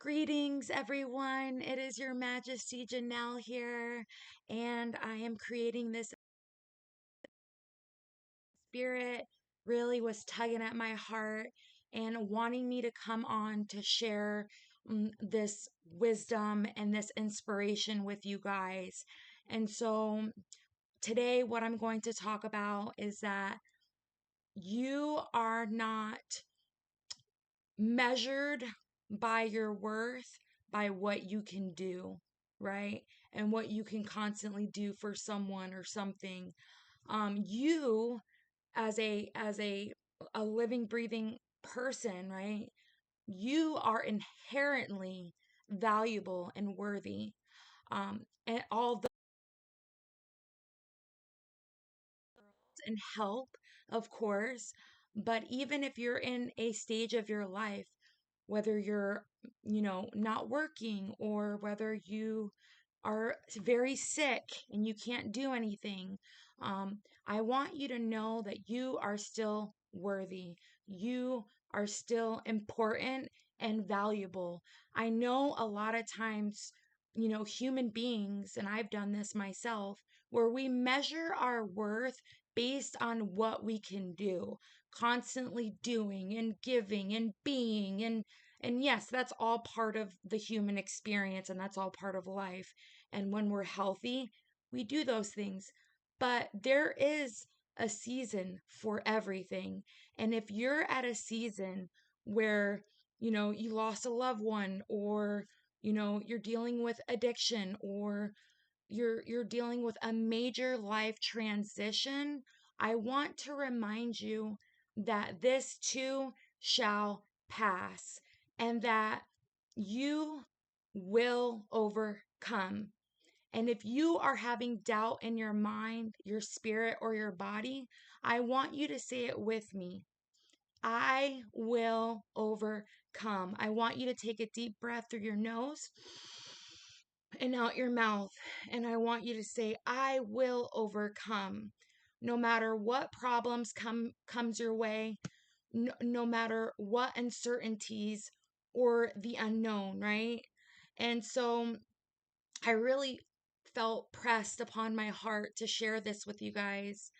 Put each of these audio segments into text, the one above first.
Greetings, everyone. It is Your Majesty Janelle here, and I am creating this. Spirit really was tugging at my heart and wanting me to come on to share this wisdom and this inspiration with you guys. And so today, what I'm going to talk about is that you are not measured by your worth by what you can do, right? And what you can constantly do for someone or something. You as a living, breathing person, right? You are inherently valuable and worthy. And all the and help, of course, but even if you're in a stage of your life, whether you're, not working or whether you are very sick and you can't do anything, I want you to know that you are still worthy. You are still important and valuable. I know a lot of times, human beings, and I've done this myself, where we measure our worth based on what we can do, constantly doing and giving and being and yes, that's all part of the human experience and that's all part of life. And when we're healthy, we do those things. But there is a season for everything. And if you're at a season where, you lost a loved one or, you're dealing with addiction or you're dealing with a major life transition, I want to remind you that this too shall pass and that you will overcome. And if you are having doubt in your mind, your spirit, or your body, I want you to say it with me. I will overcome. I want you to take a deep breath through your nose and out your mouth. And I want you to say, I will overcome. No matter what problems comes your way, no matter what uncertainties or the unknown, right? And so I really felt pressed upon my heart to share this with you guys,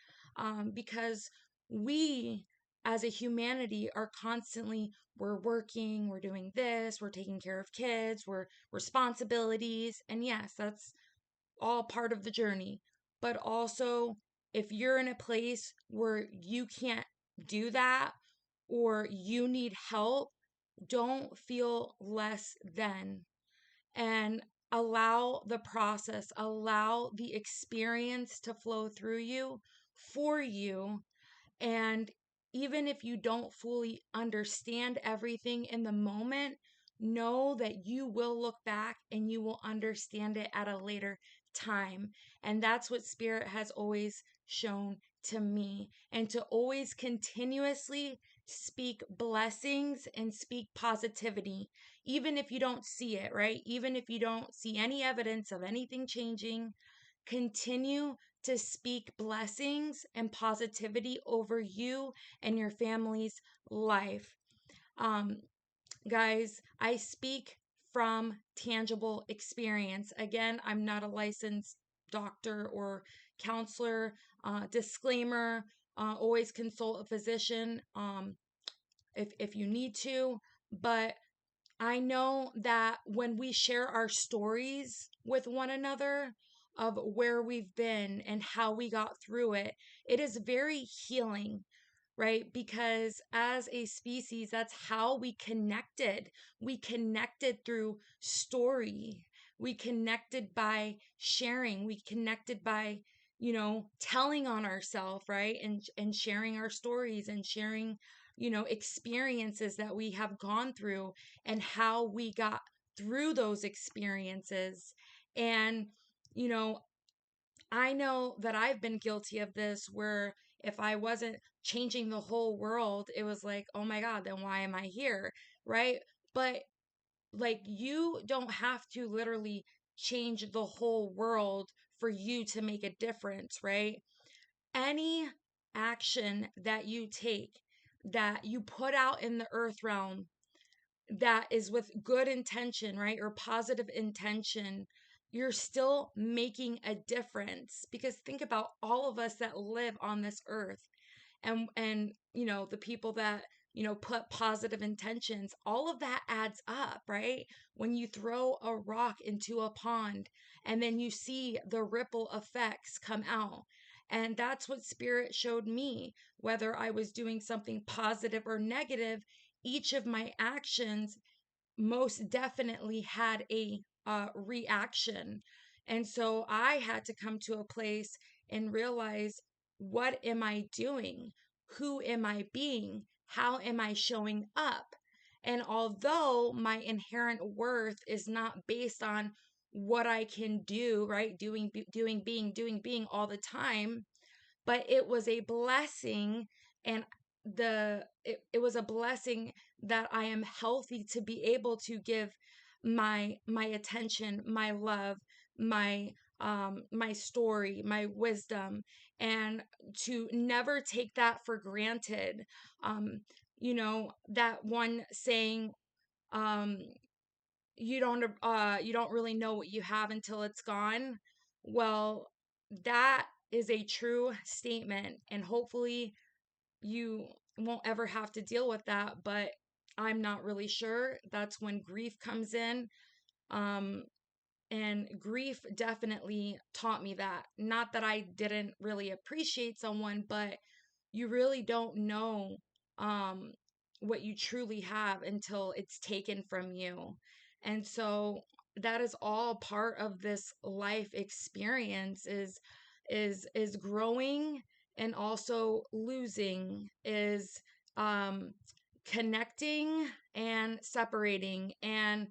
because we as a humanity are constantly, we're working, we're doing this, we're taking care of kids, we're responsibilities, and yes, that's all part of the journey. But also, if you're in a place where you can't do that or you need help, don't feel less than, and allow the process, allow the experience to flow through you for you. And even if you don't fully understand everything in the moment, know that you will look back and you will understand it at a later time. And that's what Spirit has always shown to me. And to always continuously speak blessings and speak positivity, even if you don't see it, right? Even if you don't see any evidence of anything changing, continue to speak blessings and positivity over you and your family's life. Um, Guys, I speak from tangible experience. Again, I'm not a licensed doctor or counselor. Disclaimer, always consult a physician if you need to. But I know that when we share our stories with one another of where we've been and how we got through it, it is very healing, right? Because as a species, that's how we connected. We connected through story. We connected by sharing. We connected by, telling on ourselves, right? And sharing our stories and sharing, experiences that we have gone through and how we got through those experiences. And, you know, I know that I've been guilty of this where if I wasn't changing the whole world, it was like, oh my God, then why am I here? Right. But like, you don't have to literally change the whole world for you to make a difference, right? Any action that you take, that you put out in the earth realm, that is with good intention, right? Or positive intention, you're still making a difference. Because think about all of us that live on this earth, and the people that put positive intentions, all of that adds up, right? When you throw a rock into a pond and then you see the ripple effects come out. And that's what spirit showed me. Whether I was doing something positive or negative, each of my actions most definitely had a reaction. And so I had to come to a place and realize, what am I doing? Who am I being? How am I showing up? And although my inherent worth is not based on what I can do, right? Doing, being all the time, but it was a blessing. And it was a blessing that I am healthy to be able to give my attention, my love, my story, my wisdom, and to never take that for granted. That one saying, um you don't really know what you have until it's gone. Well, that is a true statement, and hopefully you won't ever have to deal with that, but I'm not really sure. That's when grief comes in. um and grief definitely taught me that. Not that I didn't really appreciate someone, but you really don't know um, what you truly have until it's taken from you. And so that is all part of this life experience, is growing and also losing, is um connecting and separating, and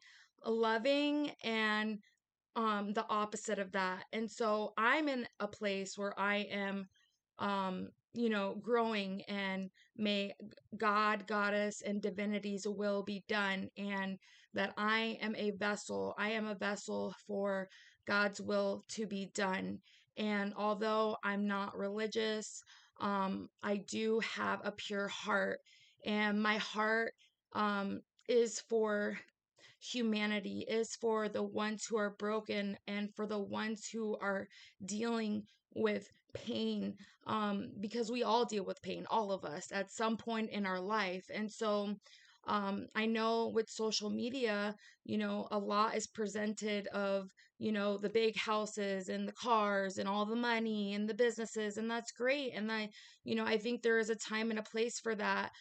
loving, and the opposite of that. And so I'm in a place where I am growing, and may God, goddess, and divinity's will be done, and that I am a vessel for God's will to be done. And although I'm not religious, I do have a pure heart, and my heart is for humanity, is for the ones who are broken, and for the ones who are dealing with pain, because we all deal with pain, all of us, at some point in our life. And so I know with social media, a lot is presented of, the big houses and the cars and all the money and the businesses, and that's great. And I think there is a time and a place for that.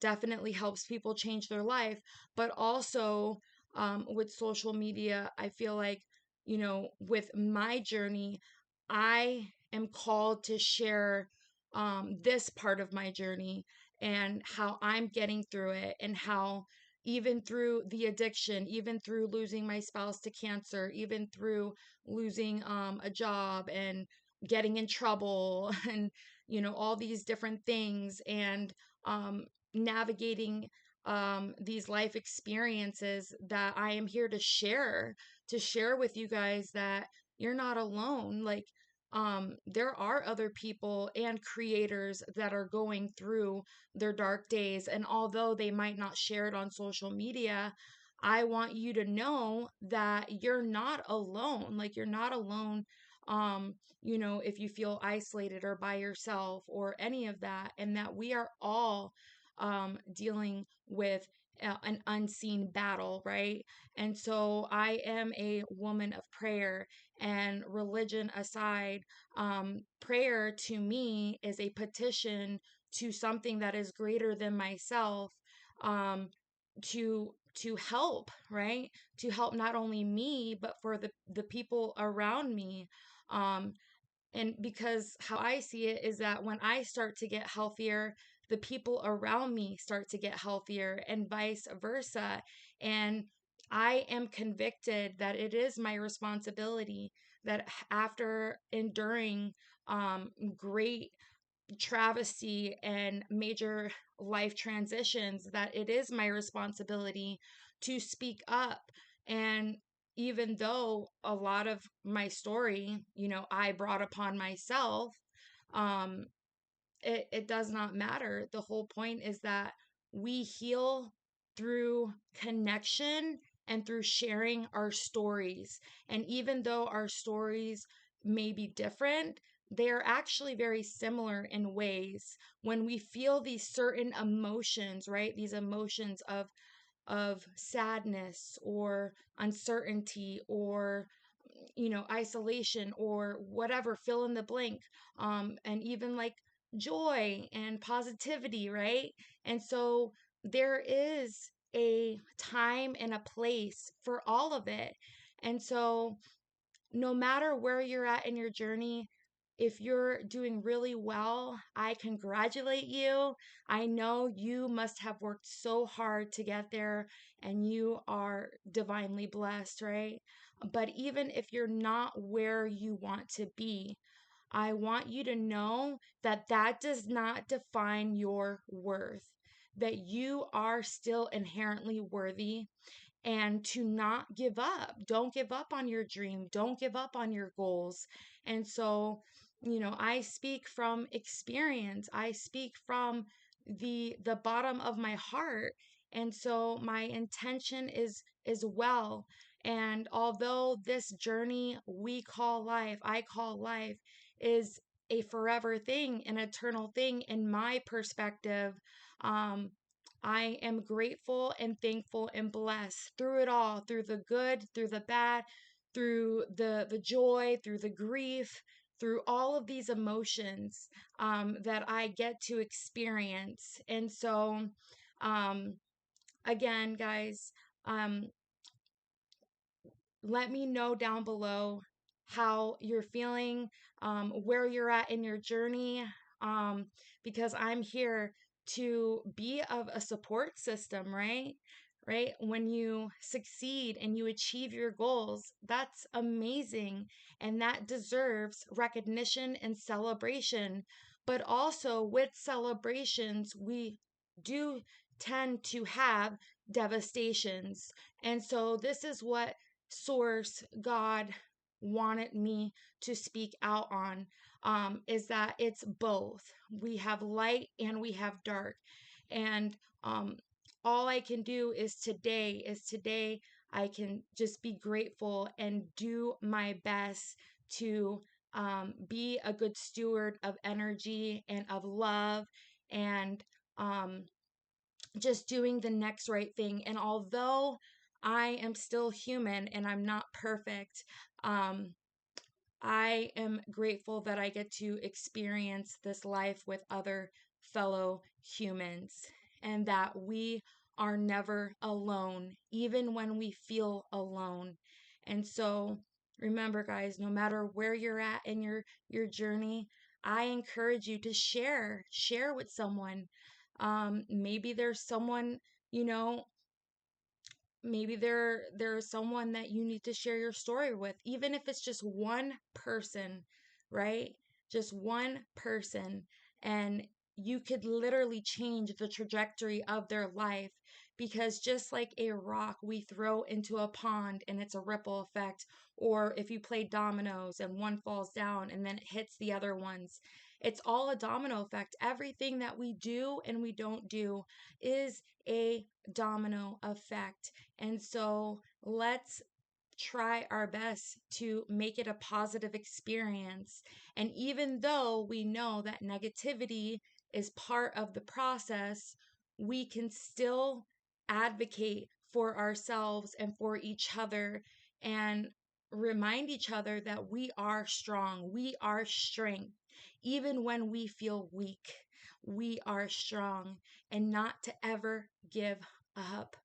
Definitely helps people change their life. But also, with social media, I feel like, with my journey, I am called to share this part of my journey, and how I'm getting through it, and how even through the addiction, even through losing my spouse to cancer, even through losing a job and getting in trouble and all these different things, and um, navigating these life experiences, that I am here to share with you guys that you're not alone. Like, there are other people and creators that are going through their dark days. And although they might not share it on social media, I want you to know that you're not alone. Like, you're not alone. If you feel isolated or by yourself or any of that, and that we are all dealing with an unseen battle, right? And so I am a woman of prayer, and religion aside, prayer to me is a petition to something that is greater than myself, um, to help, right? To help not only me, but for the people around me. Um, and because how I see it is that when I start to get healthier, the people around me start to get healthier, and vice versa. And I am convicted that it is my responsibility, that after enduring great travesty and major life transitions, that it is my responsibility to speak up. And even though a lot of my story, I brought upon myself, um, it does not matter. The whole point is that we heal through connection and through sharing our stories. And even though our stories may be different, they are actually very similar in ways. When we feel these certain emotions, right? These emotions of sadness or uncertainty or isolation or whatever, fill in the blank, and even like joy and positivity, right? And so there is a time and a place for all of it. And so no matter where you're at in your journey, if you're doing really well, I congratulate you. I know you must have worked so hard to get there and you are divinely blessed, right? But even if you're not where you want to be, I want you to know that that does not define your worth, that you are still inherently worthy, and to not give up. Don't give up on your dream. Don't give up on your goals. And so, I speak from experience. I speak from the bottom of my heart. And so my intention is well. And although this journey we call life, I call life, is a forever thing, an eternal thing in my perspective, um, I am grateful and thankful and blessed through it all, through the good, through the bad, through the joy, through the grief, through all of these emotions, that I get to experience. And so, um, again, guys, um, let me know down below how you're feeling, where you're at in your journey, um, because I'm here to be of a support system, right? Right? When you succeed and you achieve your goals, that's amazing. And that deserves recognition and celebration. But also, with celebrations, we do tend to have devastations. And so, this is what source God wanted me to speak out on, is that it's both. We have light and we have dark. And all I can do is today I can just be grateful and do my best to be a good steward of energy and of love, and um, just doing the next right thing. And although I am still human and I'm not perfect, um, I am grateful that I get to experience this life with other fellow humans, and that we are never alone, even when we feel alone. And so remember, guys, no matter where you're at in your journey, I encourage you to share with someone. Maybe there's someone, you know, maybe there's someone that you need to share your story with, even if it's just one person, right? Just one person, and you could literally change the trajectory of their life, because just like a rock we throw into a pond and it's a ripple effect, or if you play dominoes and one falls down and then it hits the other ones, it's all a domino effect. Everything that we do and we don't do is a domino effect. And so let's try our best to make it a positive experience. And even though we know that negativity is part of the process, we can still advocate for ourselves and for each other, and remind each other that we are strong, we are strength. Even when we feel weak, we are strong, and not to ever give up,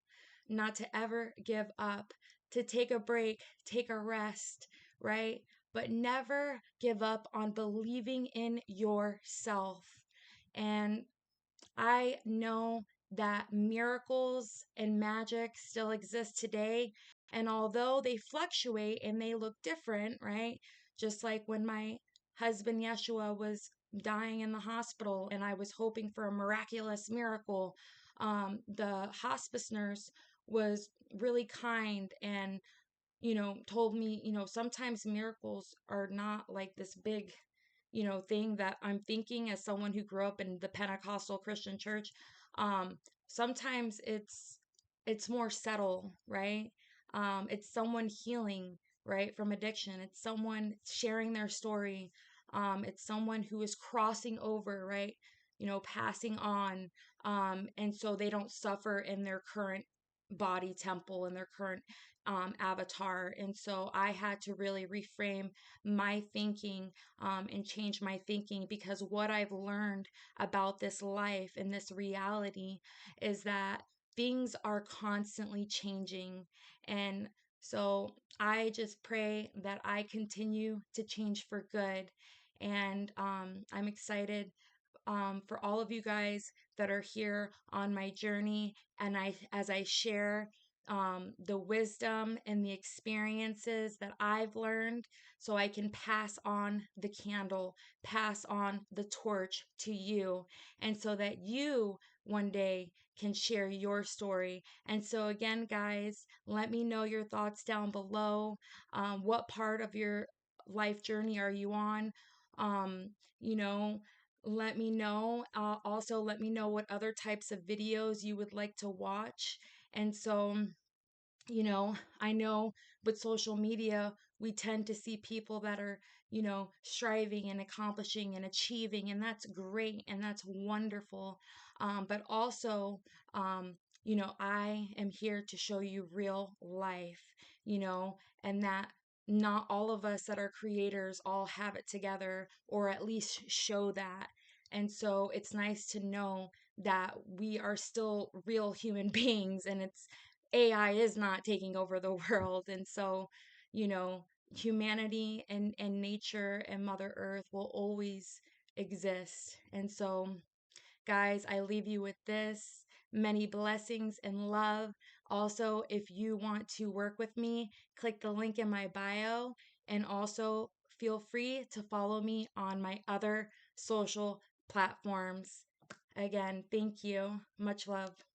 not to ever give up, to take a break, take a rest, right? But never give up on believing in yourself. And I know that miracles and magic still exist today. And although they fluctuate and they look different, right? Just like when my husband Yeshua was dying in the hospital and I was hoping for a miraculous miracle, the hospice nurse was really kind and, told me, sometimes miracles are not like this big, thing that I'm thinking as someone who grew up in the Pentecostal Christian church. Um, Sometimes it's it's more subtle, right? It's someone healing, right, from addiction. It's someone sharing their story. It's someone who is crossing over, right? Passing on. And so they don't suffer in their current body temple and their current avatar. And so I had to really reframe my thinking and change my thinking, because what I've learned about this life and this reality is that things are constantly changing. And so I just pray that I continue to change for good. And I'm excited for all of you guys that are here on my journey. And as I share the wisdom and the experiences that I've learned, so I can pass on the candle, pass on the torch to you, and so that you one day can share your story. And so, again, guys, let me know your thoughts down below. What part of your life journey are you on? Um, you know, let me know. Also, let me know what other types of videos you would like to watch. And so, I know with social media, we tend to see people that are, striving and accomplishing and achieving, and that's great and that's wonderful. But also, um, I am here to show you real life, you know, and that not all of us that are creators all have it together, or at least show that. And so it's nice to know that we are still real human beings, and it's AI is not taking over the world. And so, you know, humanity and nature and Mother Earth will always exist. And so, guys, I leave you with this: many blessings and love. Also, if you want to work with me, click the link in my bio, and also feel free to follow me on my other social platforms. Again, thank you. Much love.